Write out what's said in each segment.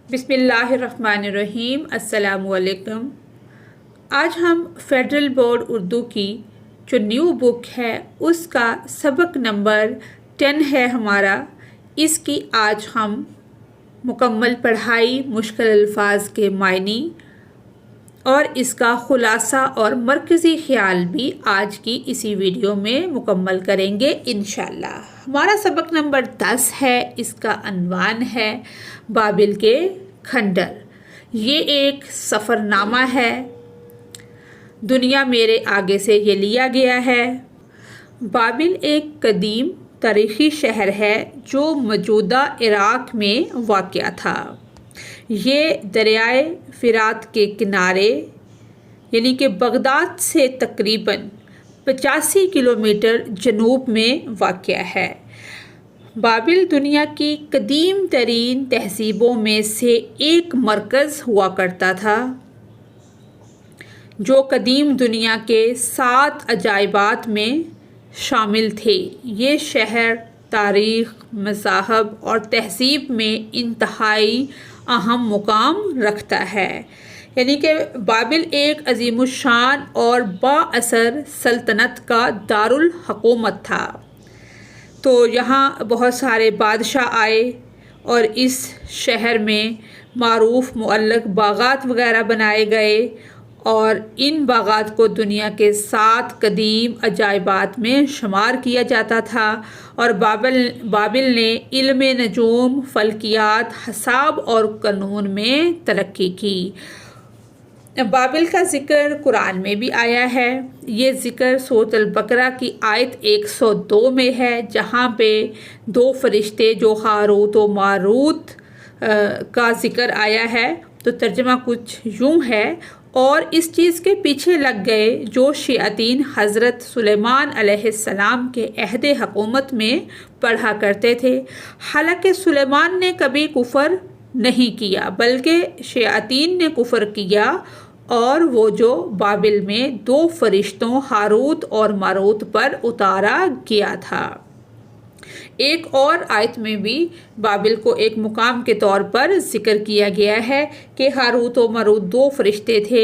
بسم اللہ الرحمن الرحیم۔ السلام علیکم۔ آج ہم فیڈرل بورڈ اردو کی جو نیو بک ہے اس کا سبق نمبر 10 ہے ہمارا۔ اس کی آج ہم مکمل پڑھائی، مشکل الفاظ کے معنی اور اس کا خلاصہ اور مرکزی خیال بھی آج کی اسی ویڈیو میں مکمل کریں گے انشاءاللہ۔ ہمارا سبق نمبر 10 ہے، اس کا عنوان ہے بابل کے کھنڈر۔ یہ ایک سفر نامہ ہے، دنیا میرے آگے سے یہ لیا گیا ہے۔ بابل ایک قدیم تاریخی شہر ہے جو موجودہ عراق میں واقع تھا۔ یہ دریائے فرات کے کنارے یعنی کہ بغداد سے تقریباً 85 کلومیٹر جنوب میں واقع ہے۔ بابل دنیا کی قدیم ترین تہذیبوں میں سے ایک مرکز ہوا کرتا تھا، جو قدیم دنیا کے 7 عجائبات میں شامل تھے۔ یہ شہر تاریخ، مذاہب اور تہذیب میں انتہائی اہم مقام رکھتا ہے۔ یعنی کہ بابل ایک عظیم الشان اور بااثر سلطنت کا دارالحکومت تھا۔ تو یہاں بہت سارے بادشاہ آئے اور اس شہر میں معروف معلق باغات وغیرہ بنائے گئے اور ان باغات کو دنیا کے 7 قدیم عجائبات میں شمار کیا جاتا تھا۔ اور بابل نے علم نجوم، فلکیات، حساب اور قانون میں ترقی کی۔ بابل کا ذکر قرآن میں بھی آیا ہے۔ یہ ذکر سورۃ البقرہ کی آیت 102 میں ہے، جہاں پہ 2 فرشتے جو ہاروت و ماروت کا ذکر آیا ہے۔ تو ترجمہ کچھ یوں ہے: اور اس چیز کے پیچھے لگ گئے جو شیاطین حضرت سلیمان علیہ السلام کے عہد حکومت میں پڑھا کرتے تھے، حالانکہ سلیمان نے کبھی کفر نہیں کیا بلکہ شیاطین نے کفر کیا، اور وہ جو بابل میں 2 فرشتوں ہاروت اور ماروت پر اتارا گیا تھا۔ ایک اور آیت میں بھی بابل کو ایک مقام کے طور پر ذکر کیا گیا ہے کہ ہاروت و ماروت 2 فرشتے تھے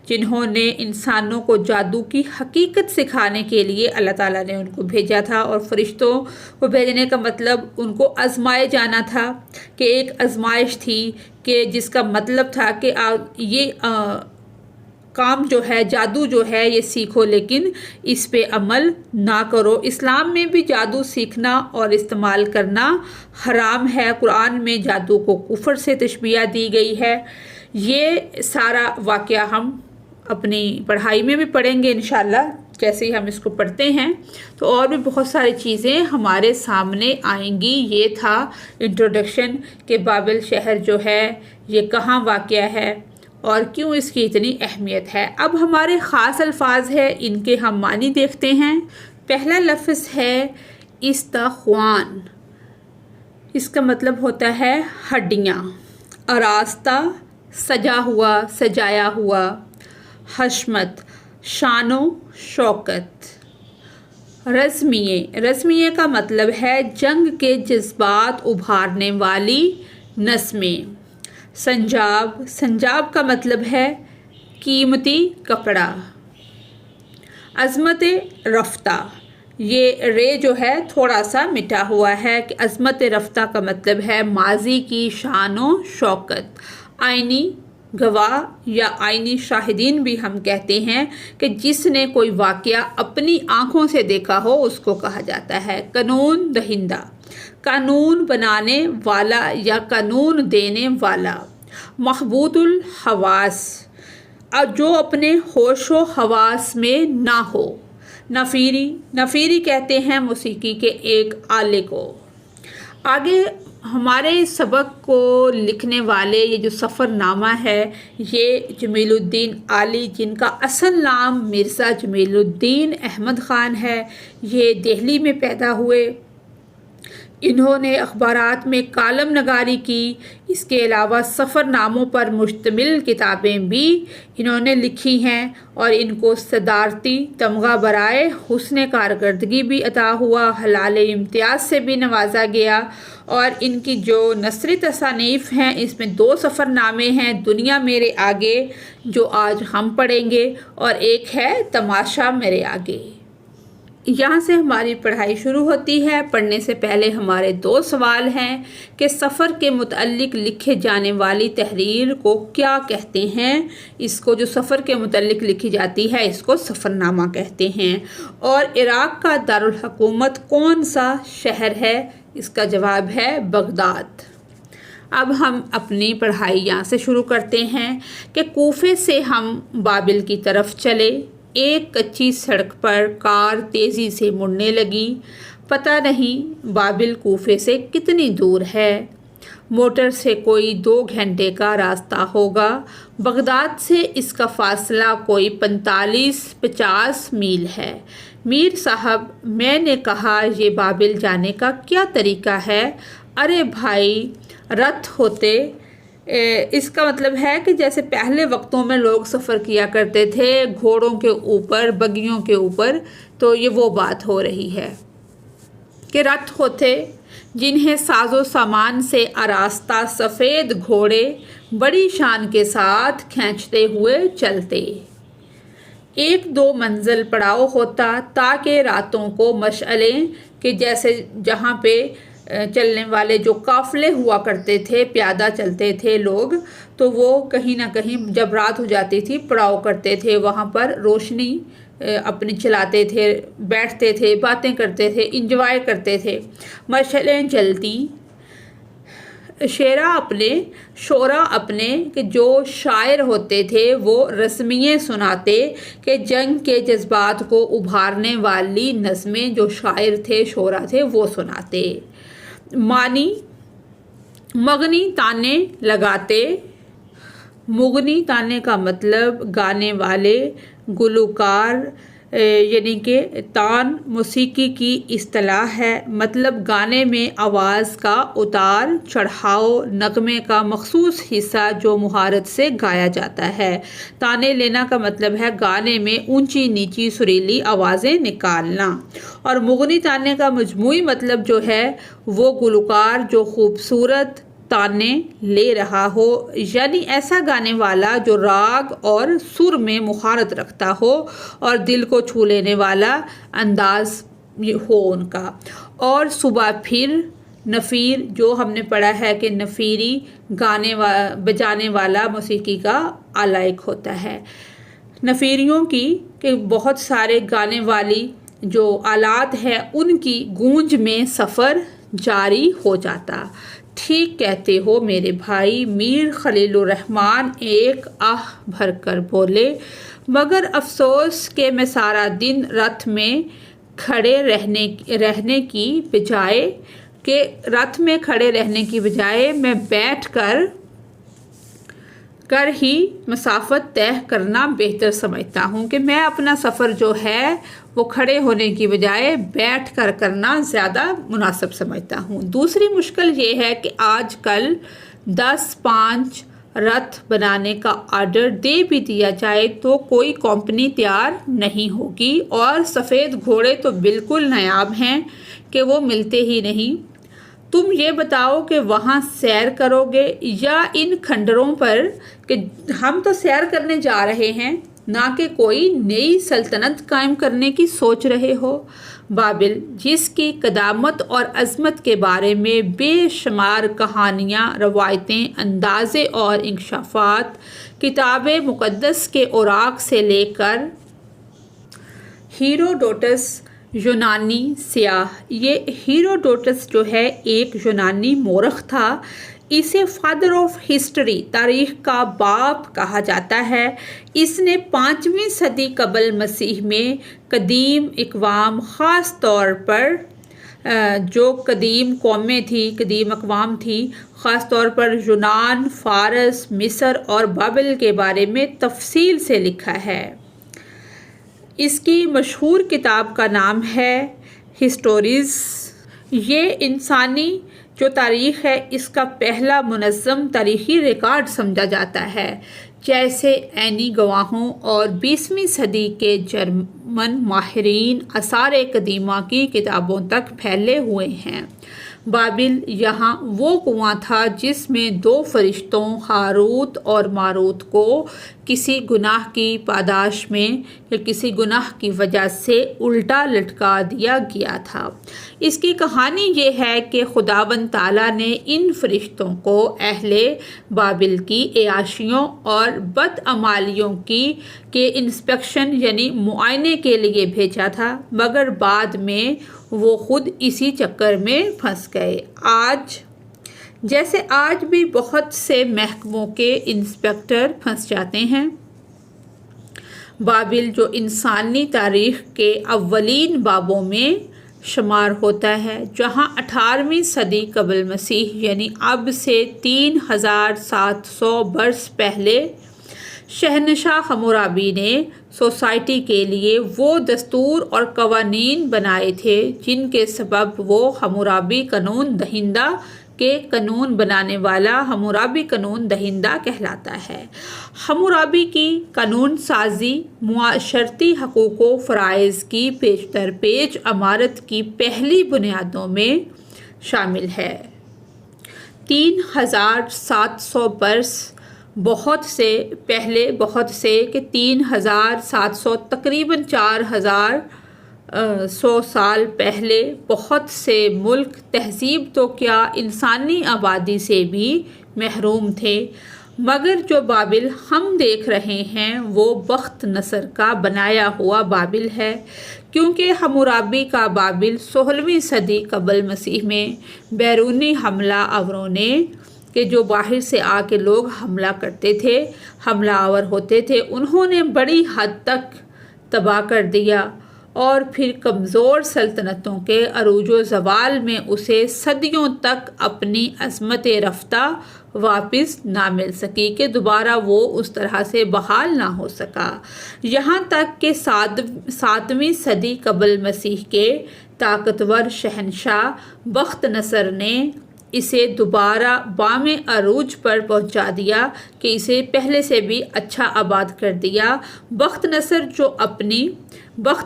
جنہوں نے انسانوں کو جادو کی حقیقت سکھانے کے لیے اللہ تعالیٰ نے ان کو بھیجا تھا۔ اور فرشتوں کو بھیجنے کا مطلب ان کو آزمائے جانا تھا، کہ ایک آزمائش تھی کہ جس کا مطلب تھا کہ یہ کام جو ہے، جادو جو ہے، یہ سیکھو لیکن اس پہ عمل نہ کرو۔ اسلام میں بھی جادو سیکھنا اور استعمال کرنا حرام ہے۔ قرآن میں جادو کو کفر سے تشبیہ دی گئی ہے۔ یہ سارا واقعہ ہم اپنی پڑھائی میں بھی پڑھیں گے انشاءاللہ، جیسے ہی ہم اس کو پڑھتے ہیں تو اور بھی بہت ساری چیزیں ہمارے سامنے آئیں گی۔ یہ تھا انٹروڈکشن کہ بابل شہر جو ہے یہ کہاں واقع ہے اور کیوں اس کی اتنی اہمیت ہے۔ اب ہمارے خاص الفاظ ہیں، ان کے ہم معنی دیکھتے ہیں۔ پہلا لفظ ہے استخوان۔ اس کا مطلب ہوتا ہے ہڈیاں۔ آراستہ، سجا ہوا، سجایا ہوا۔ حشمت، شان و شوکت۔ رزمیے کا مطلب ہے جنگ کے جذبات ابھارنے والی نظمیں۔ سنجاب کا مطلب ہے قیمتی کپڑا۔ عظمت رفتہ، یہ رے جو ہے تھوڑا سا مٹا ہوا ہے کہ عظمت رفتہ کا مطلب ہے ماضی کی شان و شوکت۔ آئینی گواہ یا آئینی شاہدین بھی ہم کہتے ہیں کہ جس نے کوئی واقعہ اپنی آنکھوں سے دیکھا ہو اس کو کہا جاتا ہے۔ قانون دہندہ، قانون بنانے والا یا قانون دینے والا۔ محبوط الحواس، جو اپنے ہوش و حواس میں نہ ہو۔ نفیری کہتے ہیں موسیقی کے ایک آلے کو۔ آگے ہمارے سبق کو لکھنے والے یہ جو سفر نامہ ہے، یہ جمیل الدین عالی، جن کا اصل نام مرزا جمیل الدین احمد خان ہے، یہ دہلی میں پیدا ہوئے۔ انہوں نے اخبارات میں کالم نگاری کی۔ اس کے علاوہ سفر ناموں پر مشتمل کتابیں بھی انہوں نے لکھی ہیں اور ان کو صدارتی تمغہ برائے حسن کارکردگی بھی عطا ہوا، ہلال امتیاز سے بھی نوازا گیا۔ اور ان کی جو نثری تصانیف ہیں اس میں 2 سفر نامے ہیں، دنیا میرے آگے جو آج ہم پڑھیں گے، اور ایک ہے تماشا میرے آگے۔ یہاں سے ہماری پڑھائی شروع ہوتی ہے۔ پڑھنے سے پہلے ہمارے 2 سوال ہیں کہ سفر کے متعلق لکھے جانے والی تحریر کو کیا کہتے ہیں؟ اس کو جو سفر کے متعلق لکھی جاتی ہے اس کو سفر نامہ کہتے ہیں۔ اور عراق کا دارالحکومت کون سا شہر ہے؟ اس کا جواب ہے بغداد۔ اب ہم اپنی پڑھائی یہاں سے شروع کرتے ہیں کہ کوفے سے ہم بابل کی طرف چلے۔ ایک کچی سڑک پر کار تیزی سے مڑنے لگی۔ پتہ نہیں بابل کوفے سے کتنی دور ہے۔ موٹر سے کوئی 2 گھنٹے کا راستہ ہوگا۔ بغداد سے اس کا فاصلہ کوئی 45-50 میل ہے۔ میر صاحب، میں نے کہا یہ بابل جانے کا کیا طریقہ ہے؟ ارے بھائی، رتھ ہوتے۔ اس کا مطلب ہے کہ جیسے پہلے وقتوں میں لوگ سفر کیا کرتے تھے گھوڑوں کے اوپر، بگیوں کے اوپر، تو یہ وہ بات ہو رہی ہے کہ رتھ ہوتے جنہیں ساز و سامان سے آراستہ سفید گھوڑے بڑی شان کے ساتھ کھینچتے ہوئے چلتے۔ 1-2 منزل پڑاؤ ہوتا تاکہ راتوں کو مشعلیں کہ جیسے جہاں پہ چلنے والے جو قافلے ہوا کرتے تھے، پیادہ چلتے تھے لوگ، تو وہ کہیں نہ کہیں جب رات ہو جاتی تھی پڑاؤ کرتے تھے، وہاں پر روشنی اپنی چلاتے تھے، بیٹھتے تھے، باتیں کرتے تھے، انجوائے کرتے تھے۔ مشعلیں جلتی، شعرا اپنے کہ جو شاعر ہوتے تھے وہ رسمیے سناتے کہ جنگ کے جذبات کو ابھارنے والی نظمیں جو شاعر تھے، شعرا تھے، وہ سناتے۔ مغنی تانے لگاتے۔ مغنی تانے کا مطلب گانے والے، گلوکار، یعنی کہ تان موسیقی کی اصطلاح ہے۔ مطلب گانے میں آواز کا اتار چڑھاؤ، نغمے کا مخصوص حصہ جو مہارت سے گایا جاتا ہے۔ تانے لینا کا مطلب ہے گانے میں اونچی نیچی سریلی آوازیں نکالنا۔ اور مغنی تانے کا مجموعی مطلب جو ہے وہ گلوکار جو خوبصورت تانے لے رہا ہو، یعنی ایسا گانے والا جو راگ اور سر میں مہارت رکھتا ہو اور دل کو چھو لینے والا انداز ہو ان کا۔ اور صبح پھر نفیر، جو ہم نے پڑھا ہے کہ نفیری بجانے والا موسیقی کا آلہ ایک ہوتا ہے۔ نفیریوں کی کہ بہت سارے گانے والی جو آلات ہیں ان کی گونج میں سفر جاری ہو جاتا۔ ٹھیک کہتے ہو میرے بھائی، میر خلیل الرحمن ایک آہ بھر کر بولے، مگر افسوس کہ میں سارا دن رتھ میں کھڑے رہنے کی بجائے میں بیٹھ کر ہی مسافت طے کرنا بہتر سمجھتا ہوں، کہ میں اپنا سفر جو ہے وہ کھڑے ہونے کی بجائے بیٹھ کر کرنا زیادہ مناسب سمجھتا ہوں۔ دوسری مشکل یہ ہے کہ آج کل 10-5 رتھ بنانے کا آرڈر دے بھی دیا جائے تو کوئی کمپنی تیار نہیں ہوگی، اور سفید گھوڑے تو بالکل نایاب ہیں کہ وہ ملتے ہی نہیں۔ تم یہ بتاؤ کہ وہاں سیر کرو گے یا ان کھنڈروں پر، کہ ہم تو سیر کرنے جا رہے ہیں، نہ کہ کوئی نئی سلطنت قائم کرنے کی سوچ رہے ہو۔ بابل، جس کی قدامت اور عظمت کے بارے میں بے شمار کہانیاں، روایتیں، اندازے اور انکشافات کتاب مقدس کے اوراق سے لے کر ہیروڈوٹس یونانی سیاح، یہ ہیروڈوٹس جو ہے ایک یونانی مورخ تھا، اسے فادر آف ہسٹری، تاریخ کا باپ کہا جاتا ہے۔ اس نے 5ویں صدی قبل مسیح میں قدیم اقوام، خاص طور پر جو قدیم اقوام تھی، خاص طور پر یونان، فارس، مصر اور بابل کے بارے میں تفصیل سے لکھا ہے۔ اس کی مشہور کتاب کا نام ہے ہسٹوریز یہ انسانی جو تاریخ ہے اس کا پہلا منظم تاریخی ریکارڈ سمجھا جاتا ہے، جیسے عینی گواہوں اور 20ویں صدی کے جرمن ماہرین آثار قدیمہ کی کتابوں تک پھیلے ہوئے ہیں۔ بابل یہاں وہ کنواں تھا جس میں 2 فرشتوں ہاروت اور ماروت کو کسی گناہ کی پاداش میں یا کسی گناہ کی وجہ سے الٹا لٹکا دیا گیا تھا۔ اس کی کہانی یہ ہے کہ خداوند تعالیٰ نے ان فرشتوں کو اہل بابل کی عیاشیوں اور بدعمالیوں کے انسپیکشن یعنی معائنے کے لیے بھیجا تھا، مگر بعد میں وہ خود اسی چکر میں پھنس گئے۔ آج بھی بہت سے محکموں کے انسپیکٹر پھنس جاتے ہیں۔ بابل جو انسانی تاریخ کے اولین بابوں میں شمار ہوتا ہے، جہاں 18ویں صدی قبل مسیح یعنی اب سے 3700 برس پہلے شہنشاہ حمورابی نے سوسائٹی کے لیے وہ دستور اور قوانین بنائے تھے جن کے سبب وہ حمورابی قانون دہندہ کے قانون بنانے والا حمورابی قانون دہندہ کہلاتا ہے۔ حمورابی کی قانون سازی معاشرتی حقوق و فرائض کی پیش در پیش عمارت کی پہلی بنیادوں میں شامل ہے۔ 3700 برس بہت سے کہ 3700 تقریباً 4100 سال پہلے بہت سے ملک تہذیب تو کیا انسانی آبادی سے بھی محروم تھے، مگر جو بابل ہم دیکھ رہے ہیں وہ بخت نصر کا بنایا ہوا بابل ہے، کیونکہ حمورابی کا بابل 16ویں صدی قبل مسیح میں بیرونی حملہ آوروں نے کہ جو باہر سے آ کے لوگ حملہ آور ہوتے تھے، انہوں نے بڑی حد تک تباہ کر دیا، اور پھر کمزور سلطنتوں کے عروج و زوال میں اسے صدیوں تک اپنی عظمت رفتہ واپس نہ مل سکی کہ دوبارہ وہ اس طرح سے بحال نہ ہو سکا، یہاں تک کہ 7ویں صدی قبل مسیح کے طاقتور شہنشاہ بخت نصر نے اسے دوبارہ بام عروج پر پہنچا دیا کہ اسے پہلے سے بھی اچھا آباد کر دیا۔ بخت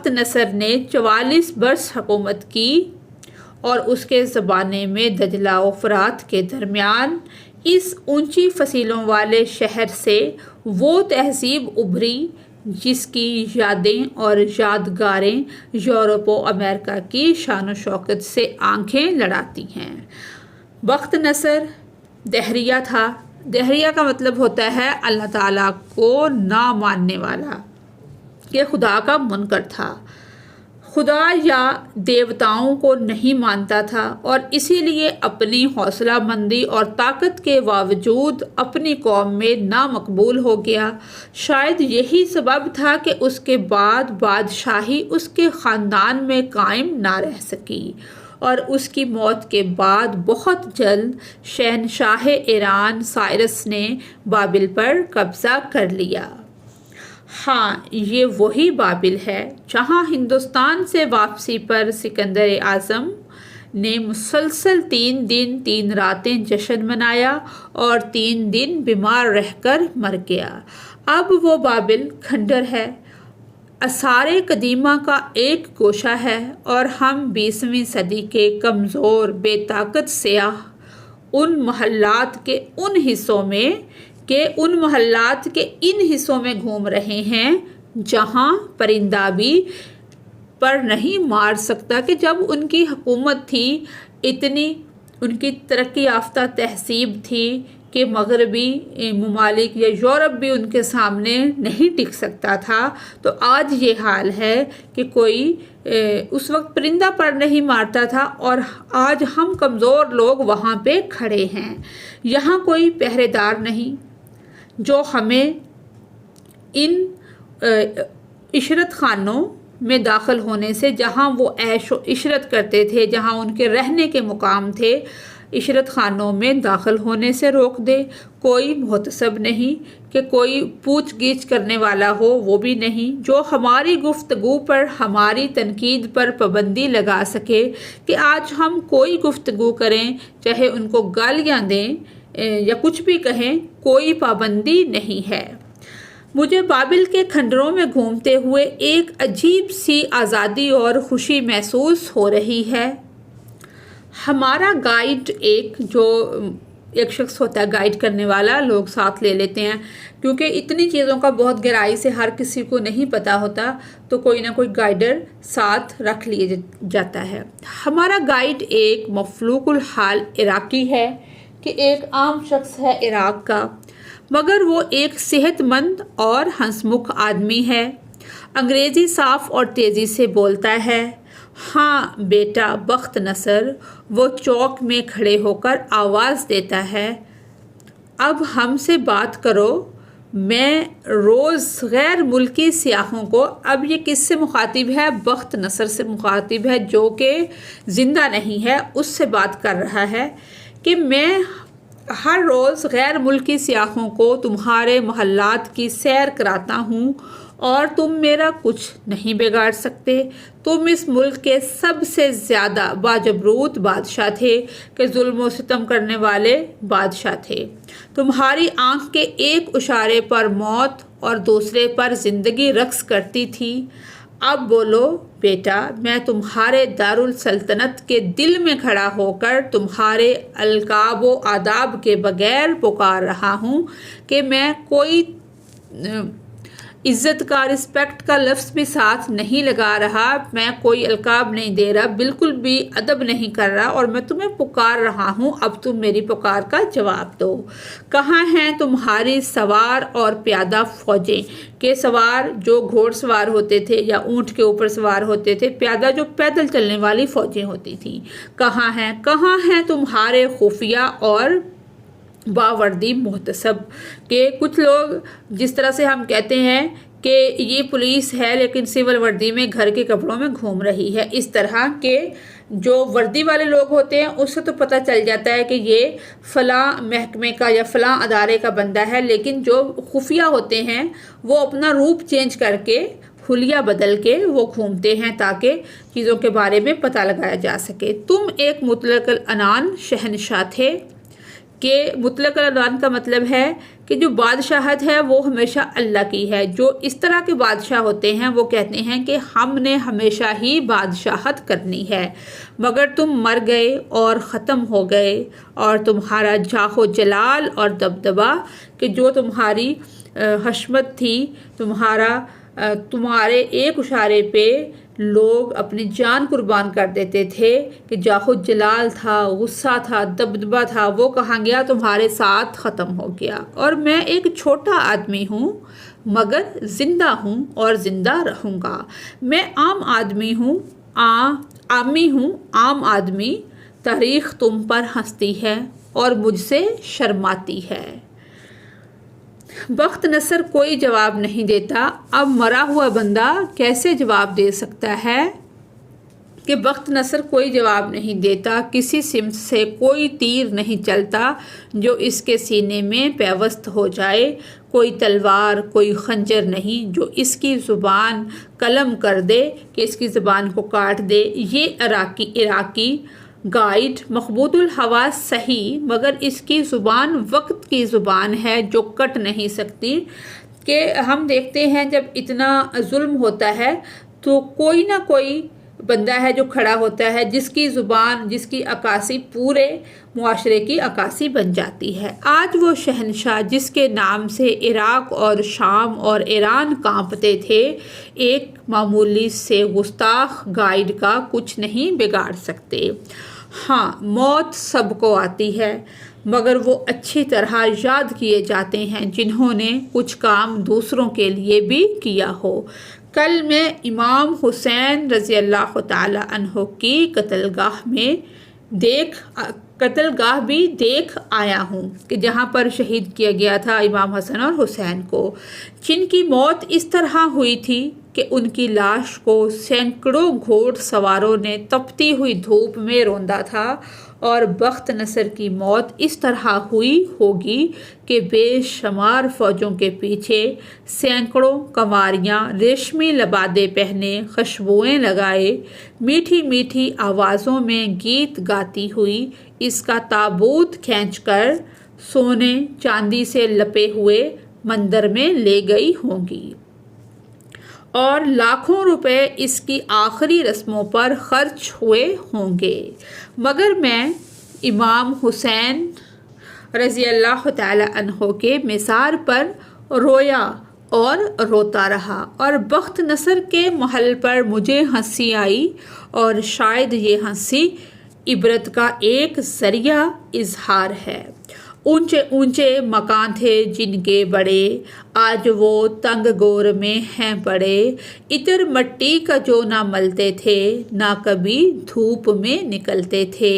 نصر نے 44 برس حکومت کی، اور اس کے زمانے میں دجلہ و فرات کے درمیان اس اونچی فصیلوں والے شہر سے وہ تہذیب ابھری جس کی یادیں اور یادگاریں یورپ و امریکہ کی شان و شوکت سے آنکھیں لڑاتی ہیں۔ بخت نصر دہریہ تھا۔ دہریہ کا مطلب ہوتا ہے اللہ تعالیٰ کو نہ ماننے والا، یہ خدا کا منکر تھا، خدا یا دیوتاؤں کو نہیں مانتا تھا، اور اسی لیے اپنی حوصلہ مندی اور طاقت کے باوجود اپنی قوم میں نامقبول ہو گیا۔ شاید یہی سبب تھا کہ اس کے بعد بادشاہی اس کے خاندان میں قائم نہ رہ سکی، اور اس کی موت کے بعد بہت جلد شہنشاہ ایران سائرس نے بابل پر قبضہ کر لیا۔ ہاں، یہ وہی بابل ہے جہاں ہندوستان سے واپسی پر سکندر اعظم نے مسلسل 3 دن 3 راتیں جشن منایا اور 3 دن بیمار رہ کر مر گیا۔ اب وہ بابل کھنڈر ہے، آثار قدیمہ کا ایک گوشہ ہے، اور ہم 20ویں صدی کے کمزور بے طاقت سیاح ان محلات کے ان حصوں میں گھوم رہے ہیں جہاں پرندہ بھی پر نہیں مار سکتا کہ جب ان کی حکومت تھی، اتنی ان کی ترقی یافتہ تہذیب تھی کہ مغربی ممالک یا یورپ بھی ان کے سامنے نہیں ٹک سکتا تھا، تو آج یہ حال ہے کہ کوئی اس وقت پرندہ پر نہیں مارتا تھا، اور آج ہم کمزور لوگ وہاں پہ کھڑے ہیں۔ یہاں کوئی پہرے دار نہیں جو ہمیں ان عشرت خانوں میں داخل ہونے سے، جہاں وہ عیش و عشرت کرتے تھے، جہاں ان کے رہنے کے مقام تھے، عشرت خانوں میں داخل ہونے سے روک دے، کوئی محتسب نہیں کہ کوئی پوچھ گچھ کرنے والا ہو، وہ بھی نہیں جو ہماری گفتگو پر، ہماری تنقید پر پابندی لگا سکے کہ آج ہم کوئی گفتگو کریں، چاہے ان کو گالیاں دیں یا کچھ بھی کہیں، کوئی پابندی نہیں ہے۔ مجھے بابل کے کھنڈروں میں گھومتے ہوئے ایک عجیب سی آزادی اور خوشی محسوس ہو رہی ہے۔ ہمارا گائیڈ ایک شخص ہوتا ہے گائیڈ کرنے والا، لوگ ساتھ لے لیتے ہیں کیونکہ اتنی چیزوں کا بہت گہرائی سے ہر کسی کو نہیں پتہ ہوتا، تو کوئی نہ کوئی گائیڈر ساتھ رکھ لیے جاتا ہے۔ ہمارا گائیڈ ایک مفلوق الحال عراقی ہے کہ ایک عام شخص ہے عراق کا، مگر وہ ایک صحت مند اور ہنسمکھ آدمی ہے۔ انگریزی صاف اور تیزی سے بولتا ہے۔ ہاں بیٹا بخت نصر، وہ چوک میں کھڑے ہو کر آواز دیتا ہے، اب ہم سے بات کرو۔ میں روز غیر ملکی سیاحوں کو، اب یہ کس سے مخاطب ہے؟ بخت نصر سے مخاطب ہے جو کہ زندہ نہیں ہے، اس سے بات کر رہا ہے کہ میں ہر روز غیر ملکی سیاحوں کو تمہارے محلات کی سیر کراتا ہوں اور تم میرا کچھ نہیں بگاڑ سکتے۔ تم اس ملک کے سب سے زیادہ باجبروت بادشاہ تھے کہ ظلم و ستم کرنے والے بادشاہ تھے۔ تمہاری آنکھ کے ایک اشارے پر موت اور دوسرے پر زندگی رقص کرتی تھی۔ اب بولو بیٹا، میں تمہارے دارالسلطنت کے دل میں کھڑا ہو کر تمہارے القاب و آداب کے بغیر پکار رہا ہوں کہ میں کوئی عزت کا، رسپیکٹ کا لفظ بھی ساتھ نہیں لگا رہا، میں کوئی القاب نہیں دے رہا، بالکل بھی ادب نہیں کر رہا، اور میں تمہیں پکار رہا ہوں، اب تم میری پکار کا جواب دو۔ کہاں ہیں تمہاری سوار اور پیادہ فوجیں؟ کہ سوار جو گھوڑ سوار ہوتے تھے یا اونٹ کے اوپر سوار ہوتے تھے، پیادہ جو پیدل چلنے والی فوجیں ہوتی تھیں، کہاں ہیں؟ کہاں ہیں تمہارے خفیہ اور باوردی محتسب؟ کہ کچھ لوگ جس طرح سے ہم کہتے ہیں کہ یہ پولیس ہے لیکن سول وردی میں گھر کے کپڑوں میں گھوم رہی ہے، اس طرح کے جو وردی والے لوگ ہوتے ہیں اس سے تو پتہ چل جاتا ہے کہ یہ فلاں محکمے کا یا فلاں ادارے کا بندہ ہے، لیکن جو خفیہ ہوتے ہیں وہ اپنا روپ چینج کر کے، حلیہ بدل کے وہ گھومتے ہیں تاکہ چیزوں کے بارے میں پتہ لگایا جا سکے۔ تم ایک مطلق العنان شہنشاہ تھے، کہ مطلق العنان کا مطلب ہے کہ جو بادشاہت ہے وہ ہمیشہ اللہ کی ہے۔ جو اس طرح کے بادشاہ ہوتے ہیں وہ کہتے ہیں کہ ہم نے ہمیشہ ہی بادشاہت کرنی ہے، مگر تم مر گئے اور ختم ہو گئے، اور تمہارا جاہ و جلال اور دبدبہ، کہ جو تمہاری حشمت تھی، تمہارے ایک اشارے پہ لوگ اپنی جان قربان کر دیتے تھے، کہ جاہ و جلال تھا، غصہ تھا، دبدبہ تھا، وہ کہاں گیا؟ تمہارے ساتھ ختم ہو گیا۔ اور میں ایک چھوٹا آدمی ہوں مگر زندہ ہوں اور زندہ رہوں گا۔ میں عام آدمی ہوں، عامی ہوں، عام آدمی۔ تاریخ تم پر ہنستی ہے اور مجھ سے شرماتی ہے۔ بخت نصر کوئی جواب نہیں دیتا۔ اب مرا ہوا بندہ کیسے جواب دے سکتا ہے؟ کہ بخت نصر کوئی جواب نہیں دیتا، کسی سمت سے کوئی تیر نہیں چلتا جو اس کے سینے میں پیوست ہو جائے، کوئی تلوار، کوئی خنجر نہیں جو اس کی زبان قلم کر دے، کہ اس کی زبان کو کاٹ دے۔ یہ عراقی گائیڈ مخبوط الحواس صحیح، مگر اس کی زبان وقت کی زبان ہے جو کٹ نہیں سکتی۔ کہ ہم دیکھتے ہیں جب اتنا ظلم ہوتا ہے تو کوئی نہ کوئی بندہ ہے جو کھڑا ہوتا ہے جس کی زبان، جس کی عکاسی پورے معاشرے کی عکاسی بن جاتی ہے۔ آج وہ شہنشاہ جس کے نام سے عراق اور شام اور ایران کانپتے تھے، ایک معمولی سے گستاخ گائیڈ کا کچھ نہیں بگاڑ سکتے۔ ہاں موت سب کو آتی ہے، مگر وہ اچھی طرح یاد کیے جاتے ہیں جنہوں نے کچھ کام دوسروں کے لیے بھی کیا ہو۔ کل میں امام حسین رضی اللہ تعالی عنہ کی قتل گاہ بھی دیکھ آیا ہوں، کہ جہاں پر شہید کیا گیا تھا امام حسن اور حسین کو، جن کی موت اس طرح ہوئی تھی کہ ان کی لاش کو سینکڑوں گھوڑ سواروں نے تپتی ہوئی دھوپ میں روندا تھا، اور بخت نصر کی موت اس طرح ہوئی ہوگی کہ بے شمار فوجوں کے پیچھے سینکڑوں کنواریاں ریشمی لبادے پہنے خوشبوئیں لگائے میٹھی میٹھی آوازوں میں گیت گاتی ہوئی اس کا تابوت کھینچ کر سونے چاندی سے لپے ہوئے مندر میں لے گئی ہوں گی اور لاکھوں روپے اس کی آخری رسموں پر خرچ ہوئے ہوں گے، مگر میں امام حسین رضی اللہ تعالی عنہ کے مزار پر رویا اور روتا رہا اور بخت نصر کے محل پر مجھے ہنسی آئی، اور شاید یہ ہنسی عبرت کا ایک ذریعہ اظہار ہے۔ اونچے اونچے مکان تھے جن کے بڑے آج وہ تنگ گور میں ہیں پڑے، عطر مٹی کا جو نہ ملتے تھے نہ کبھی دھوپ میں نکلتے تھے،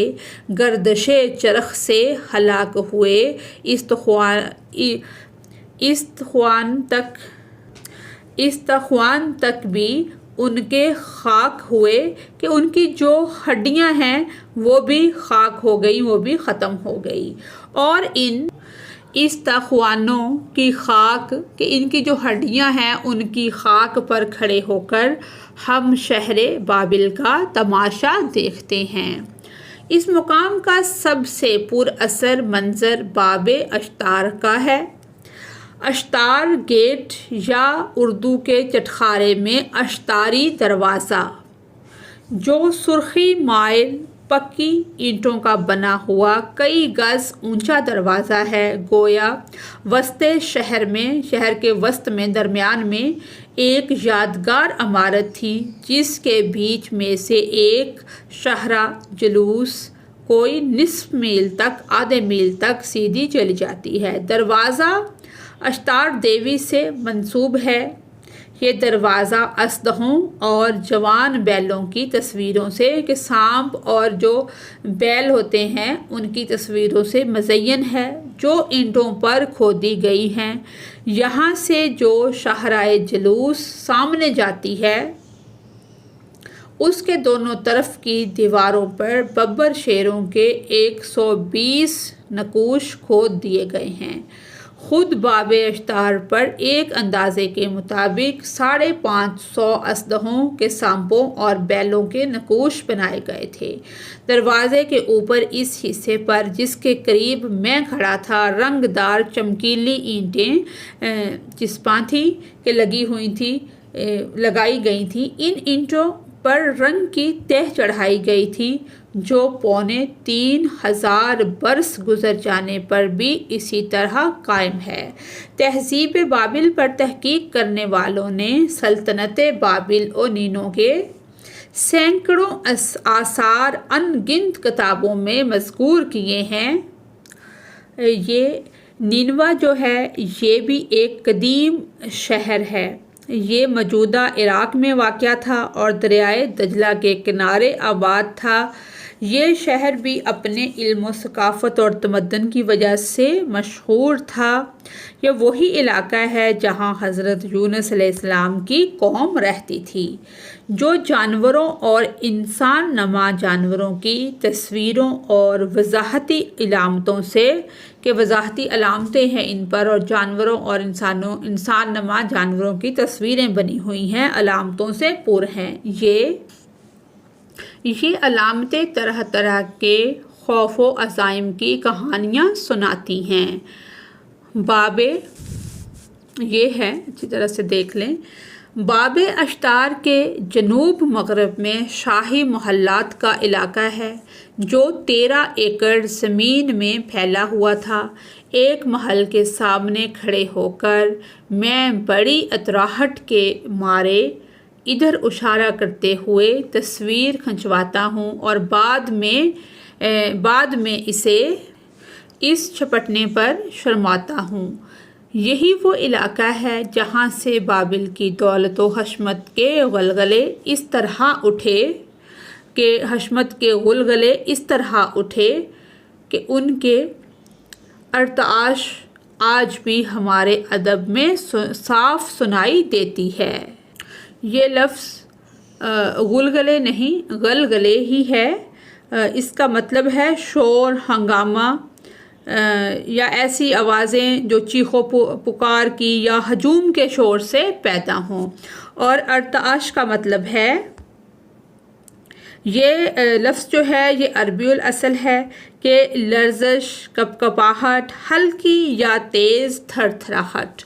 گردش چرخ سے ہلاک ہوئے استخوان تک بھی ان کے خاک ہوئے کہ ان کی جو ہڈیاں ہیں وہ بھی خاک ہو گئی، وہ بھی ختم ہو گئی، اور ان استخوانوں کی خاک کہ ان کی جو ہڈیاں ہیں ان کی خاک پر کھڑے ہو کر ہم شہر بابل کا تماشا دیکھتے ہیں۔ اس مقام کا سب سے پر اثر منظر باب اشتار کا ہے۔ اشتار گیٹ یا اردو کے چٹخارے میں اشتاری دروازہ، جو سرخی مائل پکی اینٹوں کا بنا ہوا کئی گز اونچا دروازہ ہے، گویا وسط شہر کے وسط میں درمیان میں ایک یادگار عمارت تھی جس کے بیچ میں سے ایک شاہراہ جلوس کوئی نصف میل تک آدھے میل تک سیدھی چلی جاتی ہے۔ دروازہ اشتار دیوی سے منسوب ہے۔ یہ دروازہ اسدہوں اور جوان بیلوں کی تصویروں سے کہ سانپ اور جو بیل ہوتے ہیں ان کی تصویروں سے مزین ہے، جو اینٹوں پر کھودی گئی ہیں۔ یہاں سے جو شاہراہ جلوس سامنے جاتی ہے اس کے دونوں طرف کی دیواروں پر ببر شیروں کے 120 نقوش کھود دیے گئے ہیں۔ خود باب اشتار پر ایک اندازے کے مطابق 550 اسدہوں کے سانپوں اور بیلوں کے نقوش بنائے گئے تھے۔ دروازے کے اوپر اس حصے پر جس کے قریب میں کھڑا تھا رنگ دار چمکیلی اینٹیں چسپاں تھیں کہ لگائی گئی تھیں۔ ان اینٹوں پر رنگ کی تہ چڑھائی گئی تھی جو 3500 برس گزر جانے پر بھی اسی طرح قائم ہے۔ تہذیب بابل پر تحقیق کرنے والوں نے سلطنت بابل و نینو کے سینکڑوں آثار ان گنت کتابوں میں مذکور کیے ہیں۔ یہ نینوا جو ہے یہ بھی ایک قدیم شہر ہے۔ یہ موجودہ عراق میں واقع تھا اور دریائے دجلہ کے کنارے آباد تھا۔ یہ شہر بھی اپنے علم و ثقافت اور تمدن کی وجہ سے مشہور تھا۔ یہ وہی علاقہ ہے جہاں حضرت یونس علیہ السلام کی قوم رہتی تھی، جو جانوروں اور انسان نما جانوروں کی تصویروں اور وضاحتی علامتوں سے کہ وضاحتی علامتیں ہیں ان پر اور جانوروں اور انسان نما جانوروں کی تصویریں بنی ہوئی ہیں، علامتوں سے پر ہیں۔ یہ علامتیں طرح طرح کے خوف و عزائم کی کہانیاں سناتی ہیں۔ یہ ہے اچھی طرح سے دیکھ لیں۔ باب اشتار کے جنوب مغرب میں شاہی محلات کا علاقہ ہے جو 13 ایکڑ زمین میں پھیلا ہوا تھا۔ ایک محل کے سامنے کھڑے ہو کر میں بڑی اطراحٹ کے مارے ادھر اشارہ کرتے ہوئے تصویر کھنچواتا ہوں اور بعد میں اسے اس چھپٹنے پر شرماتا ہوں۔ یہی وہ علاقہ ہے جہاں سے بابل کی دولت و حشمت کے غلغلے اس طرح اٹھے کہ ان کے ارتعاش آج بھی ہمارے ادب میں صاف سنائی دیتی ہے۔ یہ لفظ غلغلے نہیں غلغلے ہی ہے۔ اس کا مطلب ہے شور، ہنگامہ یا ایسی آوازیں جو چیخو پکار کی یا ہجوم کے شور سے پیدا ہوں۔ اور ارتعاش کا مطلب ہے، یہ لفظ جو ہے یہ عربی الاصل ہے کہ لرزش، کپکپاہٹ، ہلکی یا تیز تھر تھراہٹ۔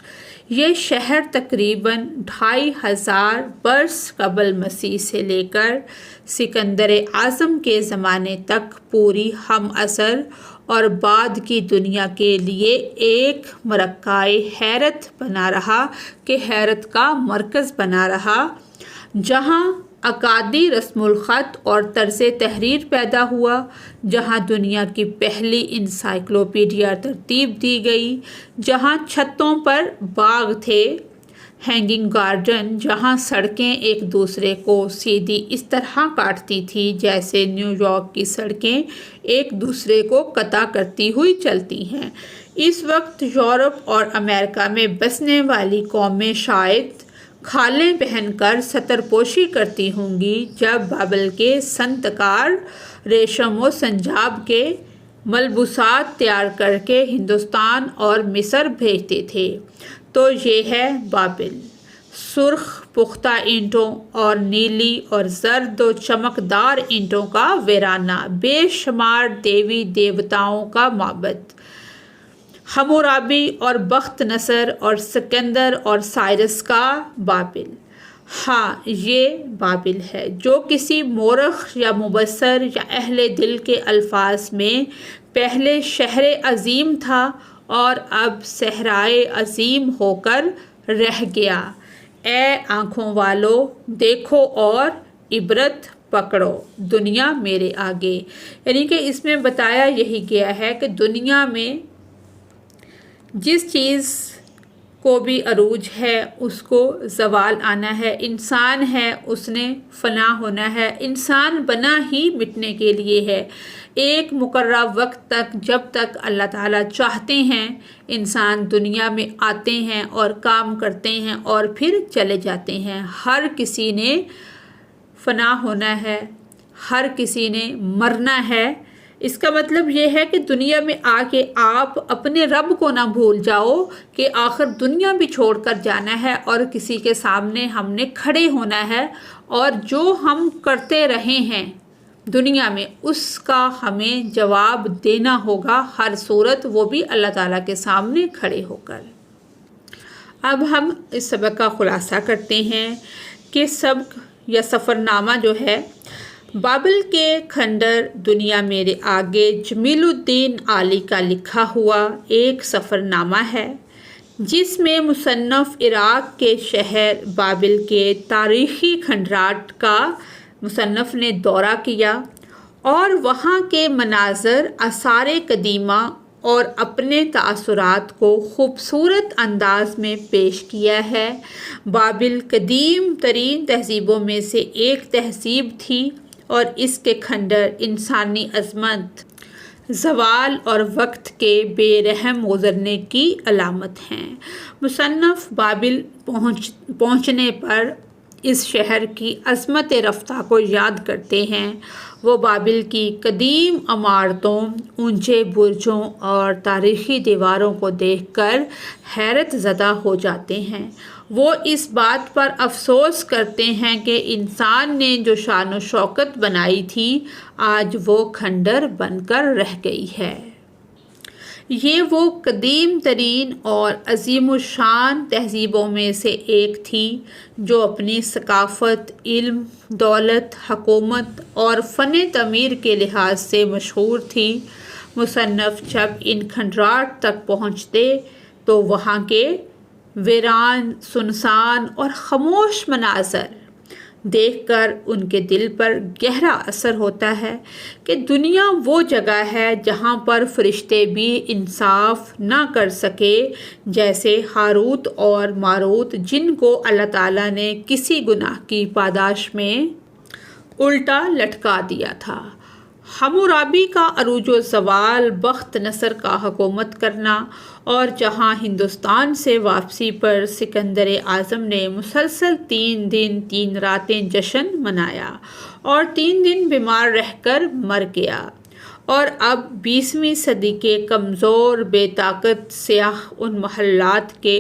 یہ شہر تقریباً 2500 برس قبل مسیح سے لے کر سکندر اعظم کے زمانے تک پوری ہم عصر اور بعد کی دنیا کے لیے ایک مرکزِ حیرت بنا رہا، کہ حیرت کا مرکز بنا رہا، جہاں اکادی رسم الخط اور طرز تحریر پیدا ہوا، جہاں دنیا کی پہلی انسائکلوپیڈیا ترتیب دی گئی، جہاں چھتوں پر باغ تھے، ہینگنگ گارڈن، جہاں سڑکیں ایک دوسرے کو سیدھی اس طرح کاٹتی تھی جیسے نیو یارک کی سڑکیں ایک دوسرے کو قطع کرتی ہوئی چلتی ہیں۔ اس وقت یورپ اور امریکہ میں بسنے والی قومیں شاید کھالیں پہن کر ستر پوشی کرتی ہوں گی، جب بابل کے صنعت کار ریشم و سنجاب کے ملبوسات تیار کر کے ہندوستان اور مصر بھیجتے تھے۔ تو یہ ہے بابل، سرخ پختہ اینٹوں اور نیلی اور زرد و چمکدار اینٹوں کا ویرانہ، بے شمار دیوی دیوتاؤں کا معبد، حمورابی اور بخت نصر اور سکندر اور سائرس کا بابل۔ ہاں، یہ بابل ہے جو کسی مورخ یا مبصر یا اہل دل کے الفاظ میں پہلے شہر عظیم تھا اور اب صحرائے عظیم ہو کر رہ گیا۔ اے آنکھوں والو، دیکھو اور عبرت پکڑو، دنیا میرے آگے۔ یعنی کہ اس میں بتایا یہی گیا ہے کہ دنیا میں جس چیز کو بھی عروج ہے اس کو زوال آنا ہے، انسان ہے اس نے فنا ہونا ہے، انسان بنا ہی مٹنے کے لیے ہے۔ ایک مقررہ وقت تک، جب تک اللہ تعالیٰ چاہتے ہیں، انسان دنیا میں آتے ہیں اور کام کرتے ہیں اور پھر چلے جاتے ہیں۔ ہر کسی نے فنا ہونا ہے، ہر کسی نے مرنا ہے۔ اس کا مطلب یہ ہے کہ دنیا میں آ کے آپ اپنے رب کو نہ بھول جاؤ کہ آخر دنیا بھی چھوڑ کر جانا ہے اور کسی کے سامنے ہم نے کھڑے ہونا ہے، اور جو ہم کرتے رہے ہیں دنیا میں اس کا ہمیں جواب دینا ہوگا، ہر صورت وہ بھی اللہ تعالیٰ کے سامنے کھڑے ہو کر۔ اب ہم اس سبق کا خلاصہ کرتے ہیں کہ سبق یا سفر نامہ جو ہے، بابل کے کھنڈر دنیا میرے آگے جمیل الدین عالی کا لکھا ہوا ایک سفر نامہ ہے، جس میں مصنف عراق کے شہر بابل کے تاریخی کھنڈرات کا مصنف نے دورہ کیا اور وہاں کے مناظر، آثار قدیمہ اور اپنے تاثرات کو خوبصورت انداز میں پیش کیا ہے۔ بابل قدیم ترین تہذیبوں میں سے ایک تہذیب تھی اور اس کے کھنڈر انسانی عظمت، زوال اور وقت کے بے رحم گزرنے کی علامت ہیں۔ مصنف بابل پہنچنے پر اس شہر کی عظمت رفتہ کو یاد کرتے ہیں۔ وہ بابل کی قدیم عمارتوں، اونچے برجوں اور تاریخی دیواروں کو دیکھ کر حیرت زدہ ہو جاتے ہیں۔ وہ اس بات پر افسوس کرتے ہیں کہ انسان نے جو شان و شوکت بنائی تھی آج وہ کھنڈر بن کر رہ گئی ہے۔ یہ وہ قدیم ترین اور عظیم الشان تہذیبوں میں سے ایک تھی جو اپنی ثقافت، علم، دولت، حکومت اور فن تعمیر کے لحاظ سے مشہور تھی۔ مصنف جب ان کھنڈرات تک پہنچتے تو وہاں کے ویران، سنسان اور خاموش مناظر دیکھ کر ان کے دل پر گہرا اثر ہوتا ہے کہ دنیا وہ جگہ ہے جہاں پر فرشتے بھی انصاف نہ کر سکے، جیسے ہاروت اور ماروت، جن کو اللہ تعالیٰ نے کسی گناہ کی پاداش میں الٹا لٹکا دیا تھا۔ حمورابی کا عروج و زوال، بخت نصر کا حکومت کرنا اور جہاں ہندوستان سے واپسی پر سکندر اعظم نے مسلسل 3 دن 3 راتیں جشن منایا اور 3 دن بیمار رہ کر مر گیا، اور اب 20ویں صدی کے کمزور بے طاقت سیاح ان محلات کے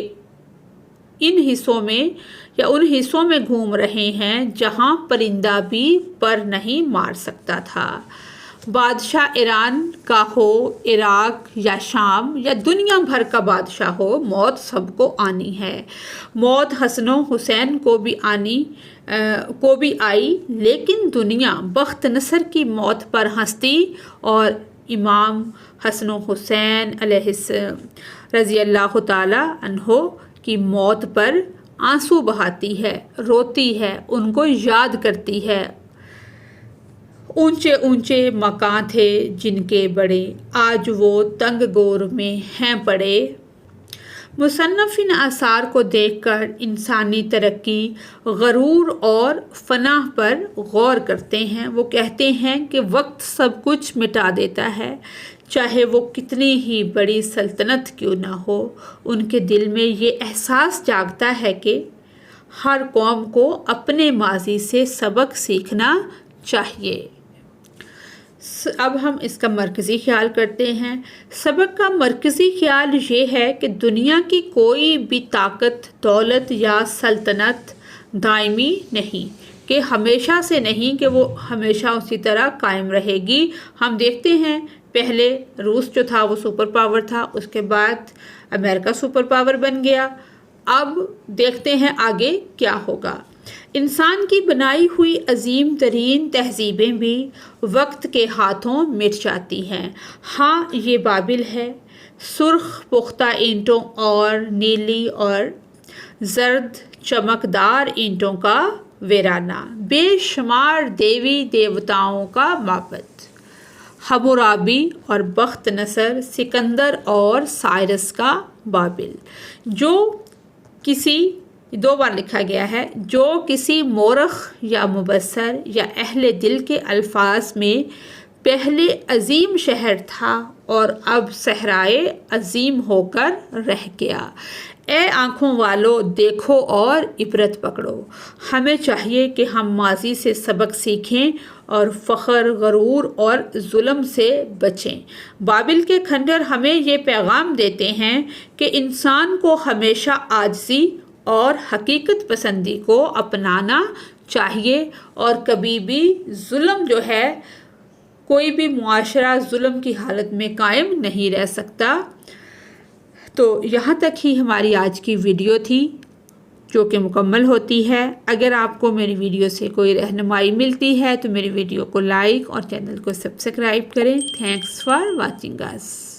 ان حصوں میں گھوم رہے ہیں جہاں پرندہ بھی پر نہیں مار سکتا تھا۔ بادشاہ ایران کا ہو، عراق یا شام یا دنیا بھر کا بادشاہ ہو، موت سب کو آنی ہے۔ موت حسن و حسین کو بھی آئی، لیکن دنیا بخت نصر کی موت پر ہنستی اور امام حسن و حسین رضی اللہ تعالی عنہ کی موت پر آنسو بہاتی ہے، روتی ہے، ان کو یاد کرتی ہے۔ اونچے اونچے مکان تھے جن کے بڑے، آج وہ تنگ گور میں ہیں پڑے۔ مصنف ان آثار کو دیکھ کر انسانی ترقی، غرور اور فنا پر غور کرتے ہیں۔ وہ کہتے ہیں کہ وقت سب کچھ مٹا دیتا ہے، چاہے وہ کتنی ہی بڑی سلطنت کیوں نہ ہو۔ ان کے دل میں یہ احساس جاگتا ہے کہ ہر قوم کو اپنے ماضی سے سبق سیکھنا چاہیے۔ اب ہم اس کا مرکزی خیال کرتے ہیں۔ سبق کا مرکزی خیال یہ ہے کہ دنیا کی کوئی بھی طاقت، دولت یا سلطنت دائمی نہیں، کہ ہمیشہ سے نہیں کہ وہ ہمیشہ اسی طرح قائم رہے گی۔ ہم دیکھتے ہیں پہلے روس جو تھا وہ سپر پاور تھا، اس کے بعد امریکہ سپر پاور بن گیا، اب دیکھتے ہیں آگے کیا ہوگا۔ انسان کی بنائی ہوئی عظیم ترین تہذیبیں بھی وقت کے ہاتھوں مٹ جاتی ہیں۔ ہاں، یہ بابل ہے، سرخ پختہ اینٹوں اور نیلی اور زرد چمکدار اینٹوں کا ویرانہ، بے شمار دیوی دیوتاؤں کا معبد، حمورابی اور بخت نصر، سکندر اور سائرس کا بابل، جو کسی 2 بار لکھا گیا ہے، جو کسی مورخ یا مبصر یا اہل دل کے الفاظ میں پہلے عظیم شہر تھا اور اب صحرائے عظیم ہو کر رہ گیا۔ اے آنکھوں والو، دیکھو اور عبرت پکڑو۔ ہمیں چاہیے کہ ہم ماضی سے سبق سیکھیں اور فخر، غرور اور ظلم سے بچیں۔ بابل کے کھنڈر ہمیں یہ پیغام دیتے ہیں کہ انسان کو ہمیشہ عاجزی اور حقیقت پسندی کو اپنانا چاہیے، اور کبھی بھی ظلم جو ہے، کوئی بھی معاشرہ ظلم کی حالت میں قائم نہیں رہ سکتا۔ تو یہاں تک ہی ہماری آج کی ویڈیو تھی، جو کہ مکمل ہوتی ہے۔ اگر آپ کو میری ویڈیو سے کوئی رہنمائی ملتی ہے تو میری ویڈیو کو لائک اور چینل کو سبسکرائب کریں۔ Thanks for watching us.